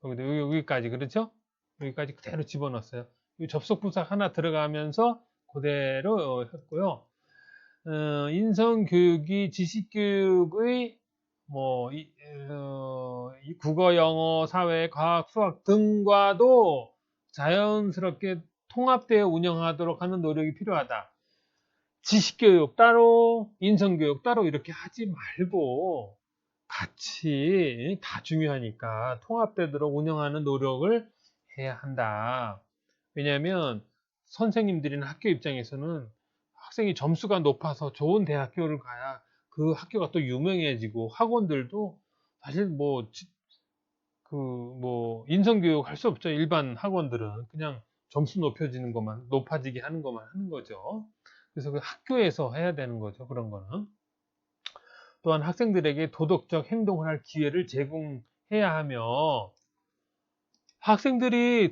여기까지, 그렇죠? 여기까지 그대로 집어넣었어요. 이 접속 부사 하나 들어가면서 그대로 했고요. 인성교육이 지식교육의 이 국어, 영어, 사회, 과학, 수학 등과도 자연스럽게 통합되어 운영하도록 하는 노력이 필요하다. 지식교육 따로, 인성교육 따로 이렇게 하지 말고 같이 다 중요하니까 통합되도록 운영하는 노력을 해야 한다. 왜냐하면 선생님들이나 학교 입장에서는 학생이 점수가 높아서 좋은 대학교를 가야 그 학교가 또 유명해지고 학원들도 사실 인성교육 할 수 없죠. 일반 학원들은 그냥 점수 높여지는 것만, 높아지게 하는 것만 하는 거죠. 그래서 그 학교에서 해야 되는 거죠. 그런 거는. 또한 학생들에게 도덕적 행동을 할 기회를 제공해야 하며 학생들이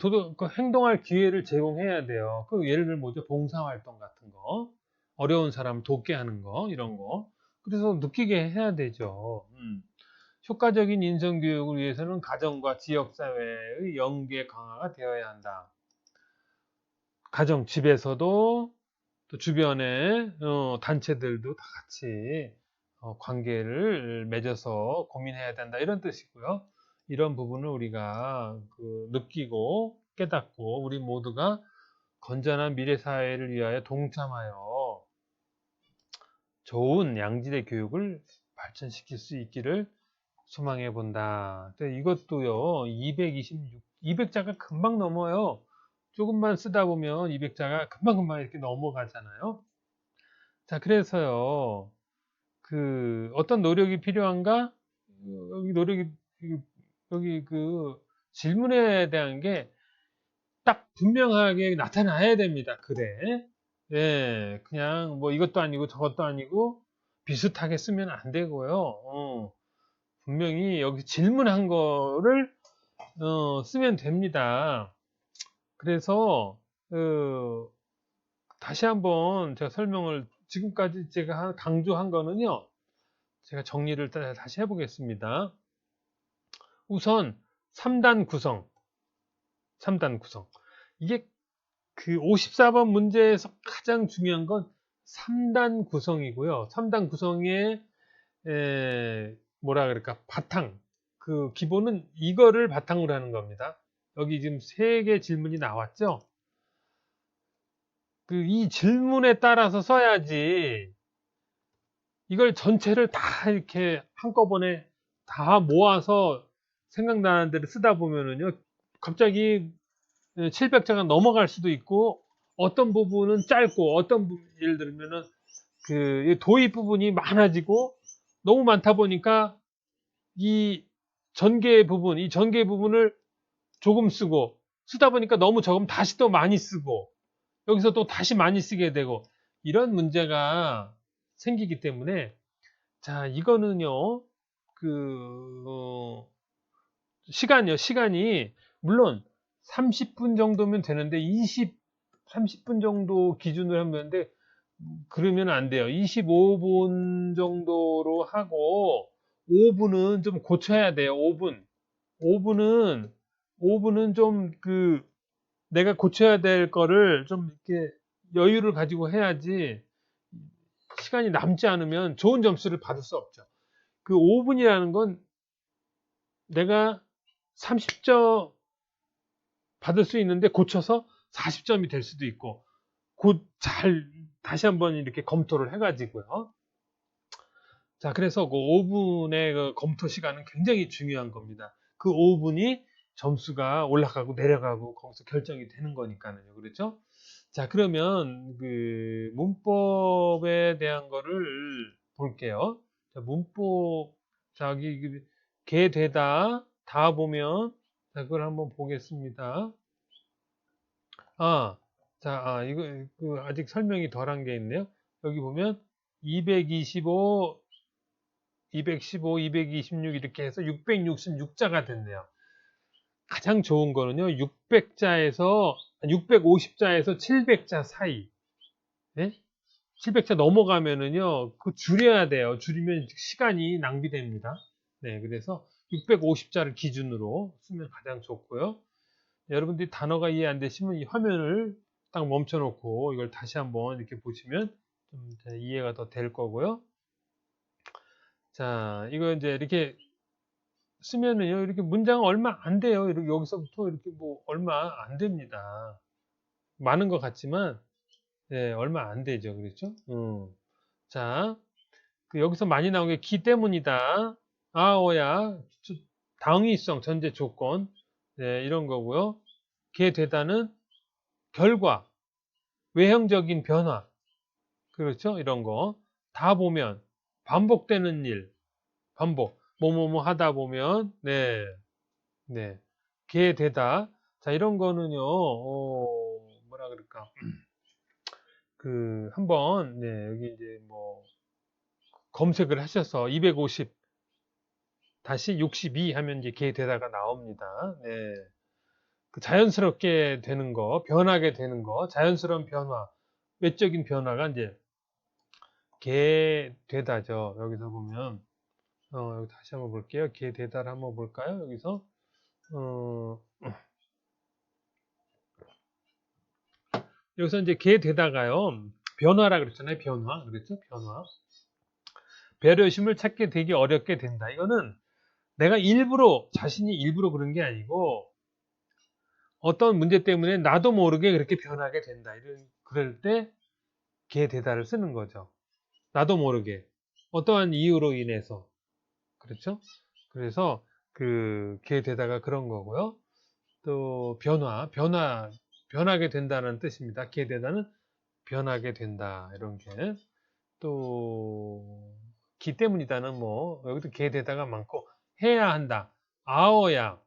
행동할 기회를 제공해야 돼요. 예를 들면 뭐죠? 봉사활동 같은 거, 어려운 사람 돕게 하는 거, 이런 거. 그래서 느끼게 해야 되죠. 효과적인 인성교육을 위해서는 가정과 지역사회의 연계 강화가 되어야 한다. 가정, 집에서도 또 주변의 단체들도 다 같이 관계를 맺어서 고민해야 된다. 이런 뜻이고요. 이런 부분을 우리가 느끼고 깨닫고 우리 모두가 건전한 미래 사회를 위하여 동참하여 좋은 양질의 교육을 발전시킬 수 있기를 소망해 본다. 이것도요, 200자가 금방 넘어요. 조금만 쓰다 보면 200자가 금방금방 이렇게 넘어가잖아요. 자, 그래서요, 어떤 노력이 필요한가? 여기 질문에 대한 게 딱 분명하게 나타나야 됩니다. 그래. 예, 그냥 이것도 아니고 저것도 아니고 비슷하게 쓰면 안 되고요. 분명히 여기 질문한 거를 쓰면 됩니다. 그래서 다시 한번 제가 설명을 지금까지 제가 강조한 거는요. 제가 정리를 다시 해보겠습니다. 우선 3단 구성. 이게 54번 문제에서 가장 중요한 건 3단 구성이고요. 3단 구성의 뭐라 그럴까? 바탕. 기본은 이거를 바탕으로 하는 겁니다. 여기 지금 3개 질문이 나왔죠? 이 질문에 따라서 써야지 이걸 전체를 다 이렇게 한꺼번에 다 모아서 생각나는 대로 쓰다 보면은요, 갑자기 700자가 넘어갈 수도 있고, 어떤 부분은 짧고, 예를 들면은, 도입 부분이 많아지고, 너무 많다 보니까, 이 전개 부분을 조금 쓰다 보니까 너무 적으면 다시 또 많이 쓰고, 여기서 또 다시 많이 쓰게 되고, 이런 문제가 생기기 때문에, 자, 이거는요, 시간이, 물론 30분 정도면 되는데, 30분 정도 기준으로 하면 되는데, 그러면 안 돼요. 25분 정도로 하고, 5분은 좀 고쳐야 돼요. 5분은 좀 내가 고쳐야 될 거를 좀 이렇게 여유를 가지고 해야지, 시간이 남지 않으면 좋은 점수를 받을 수 없죠. 5분이라는 건 내가 30점 받을 수 있는데 고쳐서 40점이 될 수도 있고, 다시 한번 이렇게 검토를 해가지고요. 자, 그래서 5분의 검토 시간은 굉장히 중요한 겁니다. 5분이 점수가 올라가고 내려가고 거기서 결정이 되는 거니까요. 그렇죠? 자, 그러면 문법에 대한 거를 볼게요. 자, 문법, 여기 개되다 다 보면, 자, 그걸 한번 보겠습니다. 이거 아직 설명이 덜한 게 있네요. 여기 보면 225, 215, 226 이렇게 해서 666자가 됐네요. 가장 좋은 거는요, 650자에서 700자 사이. 네? 700자 넘어가면은요, 줄여야 돼요. 줄이면 시간이 낭비됩니다. 네, 그래서 650자를 기준으로 쓰면 가장 좋고요. 여러분들이 단어가 이해 안 되시면 이 화면을 딱 멈춰 놓고 이걸 다시 한번 이렇게 보시면 좀 이해가 더 될 거고요. 자, 이거 이제 이렇게 쓰면은요, 이렇게 문장 얼마 안 돼요. 이렇게 여기서부터 이렇게 뭐 얼마 안 됩니다. 많은 것 같지만, 네, 얼마 안 되죠. 그렇죠? 자, 여기서 많이 나온 게 기 때문이다. 아어야, 당위성, 전제 조건, 네, 이런 거고요. 게 되다는 결과, 외형적인 변화, 그렇죠? 이런 거. 다 보면, 반복되는 일, 반복, 뭐뭐뭐 하다 보면, 네, 네. 게 되다. 자, 이런 거는요, 뭐라 그럴까. 한번, 네, 여기 이제 뭐, 검색을 하셔서 250 다시 62 하면 이제 게 되다가 나옵니다. 네. 자연스럽게 되는 거, 변하게 되는 거, 자연스러운 변화, 외적인 변화가 이제 게 되다죠. 여기서 보면, 여기 다시 한번 볼게요. 게 되다를 한번 볼까요? 여기서, 여기서 이제 게 되다가요. 변화라 그랬잖아요. 변화. 그랬죠? 변화. 배려심을 찾게 되기 어렵게 된다. 이거는 내가 자신이 일부러 그런 게 아니고, 어떤 문제 때문에 나도 모르게 그렇게 변하게 된다. 그럴 때, 게 되다를 쓰는 거죠. 나도 모르게. 어떠한 이유로 인해서. 그렇죠? 그래서, 게 되다가 그런 거고요. 또, 변하게 된다는 뜻입니다. 게 되다는 변하게 된다. 이런 게. 또, 기 때문이다는 뭐, 여기도 게 되다가 많고, 해야 한다. 아어야.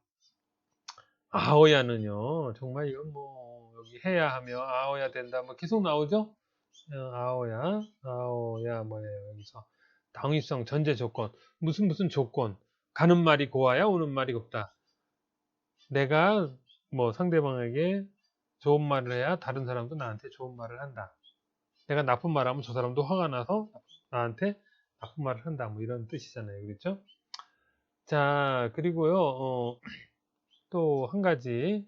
아어야는요, 정말 이건 뭐, 여기 해야 하며, 아어야 된다. 뭐, 계속 나오죠? 아어야, 뭐예요, 여기서. 당위성, 전제 조건. 무슨 조건. 가는 말이 고와야 오는 말이 곱다. 내가 뭐 상대방에게 좋은 말을 해야 다른 사람도 나한테 좋은 말을 한다. 내가 나쁜 말 하면 저 사람도 화가 나서 나한테 나쁜 말을 한다. 뭐 이런 뜻이잖아요. 그렇죠? 자, 그리고요, 또 한 가지.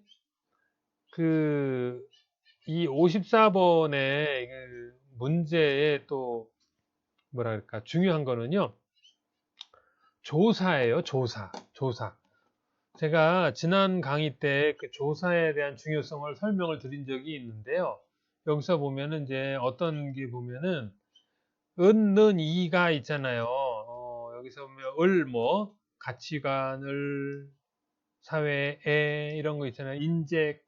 이 54번의 문제의 또, 뭐랄까, 중요한 거는요, 조사예요, 조사. 제가 지난 강의 때 그 조사에 대한 중요성을 설명을 드린 적이 있는데요. 여기서 보면은 이제 어떤 게 보면은, 은, 이가 있잖아요. 여기서 보면, 가치관을, 사회에, 이런 거 있잖아요. 인재,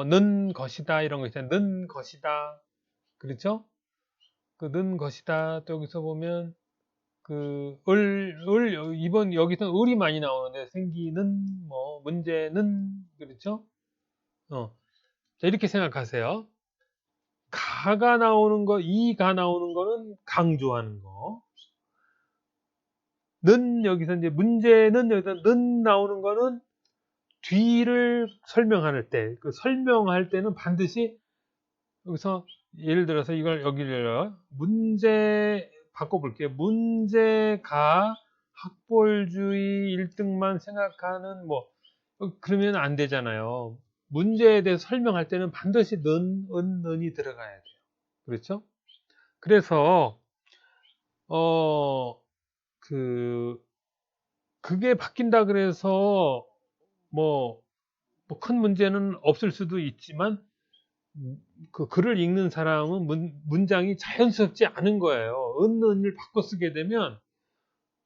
는 것이다, 이런 거 있잖아요. 는 것이다. 그렇죠? 는 것이다. 또 여기서 보면, 여기서 을이 많이 나오는데, 생기는, 문제는, 그렇죠? 자, 이렇게 생각하세요. 가가 나오는 거, 이가 나오는 거는 강조하는 거. 여기서 이제 문제는 여기서 나오는 거는 뒤를 설명할 때, 설명할 때는 반드시 여기서 예를 들어서 여기를 문제 바꿔볼게요. 문제가 학벌주의 1등만 생각하는 그러면 안 되잖아요. 문제에 대해서 설명할 때는 반드시 는이 들어가야 돼요. 그렇죠? 그래서 어, 그게 바뀐다 그래서 뭐 큰 문제는 없을 수도 있지만 글을 읽는 사람은 문장이 자연스럽지 않은 거예요. 은을 바꿔 쓰게 되면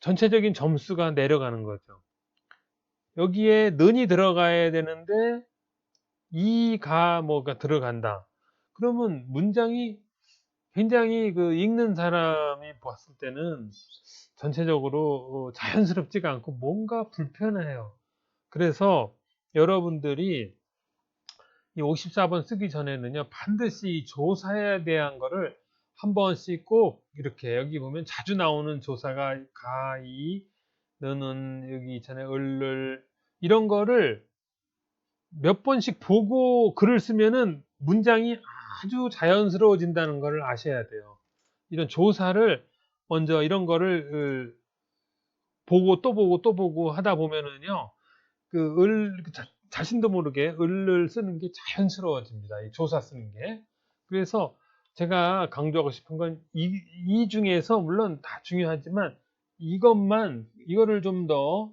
전체적인 점수가 내려가는 거죠. 여기에 는이 들어가야 되는데 이가 뭐가 들어간다. 그러면 문장이 굉장히 읽는 사람이 봤을 때는 전체적으로 자연스럽지가 않고 뭔가 불편해요. 그래서 여러분들이 이 54번 쓰기 전에는요, 반드시 이 조사에 대한 거를 한 번씩 꼭 이렇게 여기 보면 자주 나오는 조사가 가, 이, 너는 여기 있잖아요. 이런 거를 몇 번씩 보고 글을 쓰면은 문장이 아주 자연스러워진다는 걸 아셔야 돼요. 이런 조사를 먼저 이런 거를 보고 또 보고 또 보고 하다 보면은요, 자신도 모르게 을을 쓰는 게 자연스러워집니다. 이 조사 쓰는 게. 그래서 제가 강조하고 싶은 건 이 중에서 물론 다 중요하지만 이거를 좀 더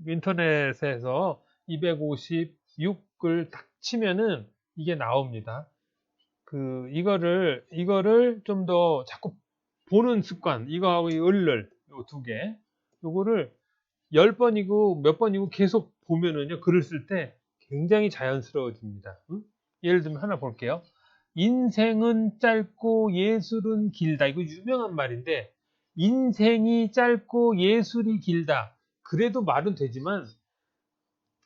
인터넷에서 256을 딱 치면은 이게 나옵니다. 이거를 좀 더 자꾸 보는 습관, 이거하고 이 을을, 요 두 개, 요거를 10번이고 몇 번이고 계속 보면은요, 글을 쓸 때 굉장히 자연스러워집니다. 응? 예를 들면 하나 볼게요. 인생은 짧고 예술은 길다. 이거 유명한 말인데, 인생이 짧고 예술이 길다. 그래도 말은 되지만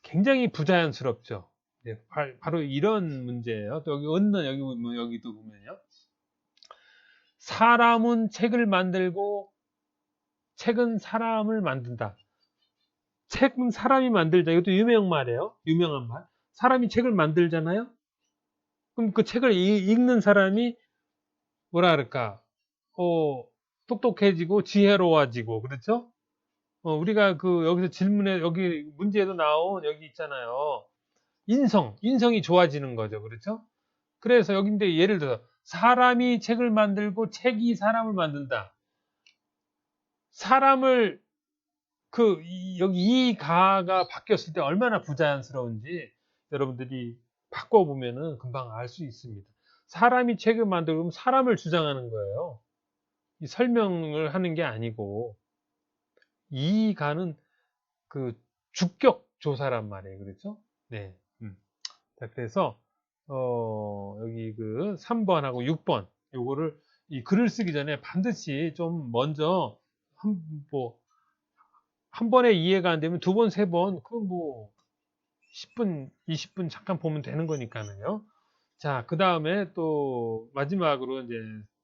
굉장히 부자연스럽죠. 네, 바로 이런 문제예요. 또 여기 얻는 여기도 보면요. 사람은 책을 만들고 책은 사람을 만든다. 책은 사람이 만들자. 이것도 유명한 말이에요. 유명한 말. 사람이 책을 만들잖아요. 그럼 그 책을 읽는 사람이 뭐라 그럴까? 똑똑해지고 지혜로워지고 그렇죠? 우리가 여기서 질문에 여기 문제에도 나온 여기 있잖아요. 인성이 좋아지는 거죠. 그렇죠? 그래서 여기인데 예를 들어 사람이 책을 만들고 책이 사람을 만든다. 사람을 여기 이 가가 바뀌었을 때 얼마나 부자연스러운지 여러분들이 바꿔보면은 금방 알 수 있습니다. 사람이 책을 만들고 사람을 주장하는 거예요. 이 설명을 하는 게 아니고 이 가는 그 주격 조사란 말이에요. 그렇죠? 네. 자, 그래서 여기 3번하고 6번 요거를 이 글을 쓰기 전에 반드시 좀 먼저 한, 뭐, 한 번에 이해가 안 되면 두 번, 세 번, 10분, 20분 잠깐 보면 되는 거니까요. 자, 그 다음에 또 마지막으로 이제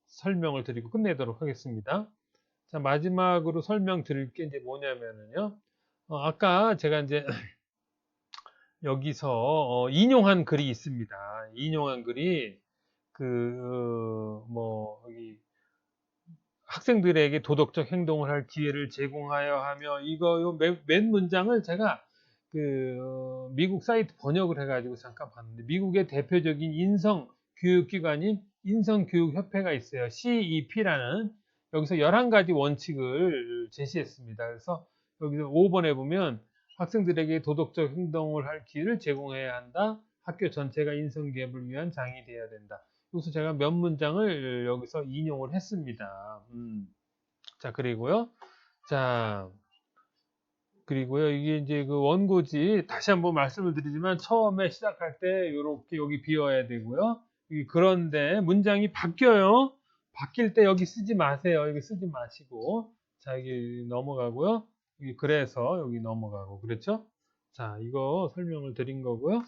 설명을 드리고 끝내도록 하겠습니다. 자, 마지막으로 설명드릴 게 이제 뭐냐면은요. 아까 제가 이제 여기서 인용한 글이 있습니다. 인용한 글이 여기 학생들에게 도덕적 행동을 할 기회를 제공하여 하며 맨 문장을 제가 미국 사이트 번역을 해가지고 잠깐 봤는데 미국의 대표적인 인성 교육기관인 인성교육협회가 있어요. CEP라는 여기서 11가지 원칙을 제시했습니다. 그래서 여기서 5번에 보면 학생들에게 도덕적 행동을 할 기회를 제공해야 한다. 학교 전체가 인성교육을 위한 장이 되어야 된다. 여기서 제가 몇 문장을 여기서 인용을 했습니다. 자, 그리고요, 이게 이제 원고지, 다시 한번 말씀을 드리지만, 처음에 시작할 때, 요렇게 여기 비워야 되고요. 그런데 문장이 바뀌어요. 바뀔 때 여기 쓰지 마세요. 여기 쓰지 마시고. 자, 여기 넘어가고요. 그래서 여기 넘어가고. 그렇죠? 자, 이거 설명을 드린 거고요.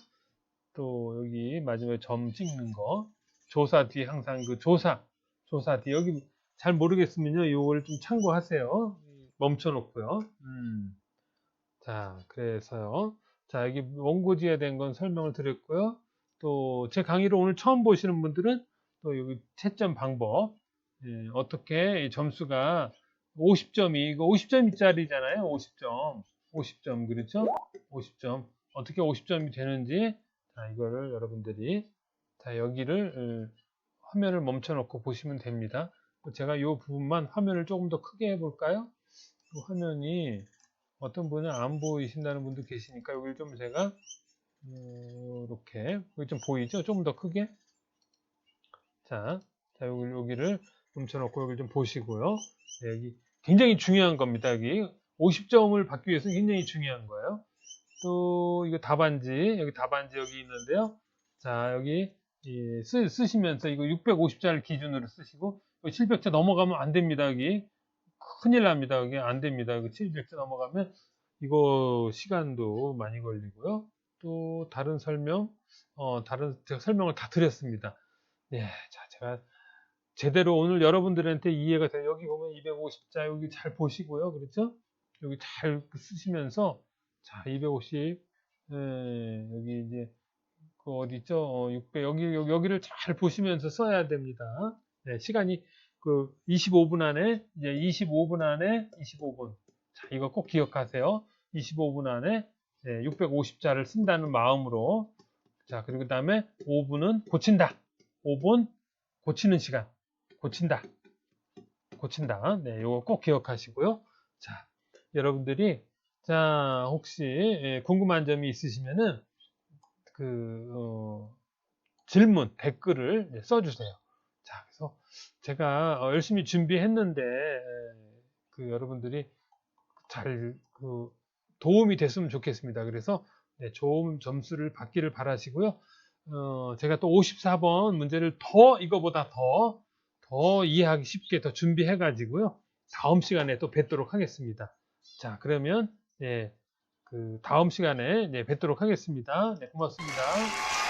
또 여기 마지막에 점 찍는 거. 조사 뒤에 항상 조사 뒤에 여기 잘 모르겠으면요. 요걸 좀 참고하세요. 멈춰 놓고요. 자, 그래서요. 자, 여기 원고지에 대한 건 설명을 드렸고요. 또 제 강의를 오늘 처음 보시는 분들은 또 여기 채점 방법, 어떻게 점수가 50점이 이거 50점짜리잖아요. 50점 그렇죠? 50점 어떻게 50점이 되는지 자, 이거를 여러분들이 자, 여기를 화면을 멈춰 놓고 보시면 됩니다. 제가 이 부분만 화면을 조금 더 크게 해볼까요? 화면이 어떤 분은 안 보이신다는 분도 계시니까 여기를 좀 제가 이렇게 여기 좀 보이죠? 조금 더 크게 자 여기를 멈춰놓고 여기 좀 보시고요. 네, 여기 굉장히 중요한 겁니다. 여기 50점을 받기 위해서 굉장히 중요한 거예요. 또 이거 여기 답안지 여기 있는데요. 자 여기 쓰시면서 이거 650자를 기준으로 쓰시고 700자 넘어가면 안 됩니다. 여기 큰일 납니다. 여기 안 됩니다. 이거 700자 넘어가면 이거 시간도 많이 걸리고요. 또 다른 제가 설명을 다 드렸습니다. 네, 자, 제가 제대로 오늘 여러분들한테 이해가 돼요. 여기 보면 250자 여기 잘 보시고요. 그렇죠? 여기 잘 쓰시면서 자, 250 여기 이제 어디 있죠? 600 여기를 잘 보시면서 써야 됩니다. 네, 시간이 그 25분 안에 이제 25분 안에 25분. 자, 이거 꼭 기억하세요. 25분 안에 650자를 쓴다는 마음으로. 자, 그리고 그다음에 5분은 고친다. 5분 고치는 시간. 고친다. 고친다. 네, 요거 꼭 기억하시고요. 자, 여러분들이 자, 혹시 궁금한 점이 있으시면은 질문, 댓글을 써주세요. 자, 그래서 제가 열심히 준비했는데 여러분들이 잘 도움이 됐으면 좋겠습니다. 그래서 좋은 점수를 받기를 바라시고요. 제가 또 54번 문제를 이거보다 더 이해하기 쉽게 더 준비해 가지고요. 다음 시간에 또 뵙도록 하겠습니다. 자, 그러면 다음 시간에 뵙도록 하겠습니다. 네, 고맙습니다.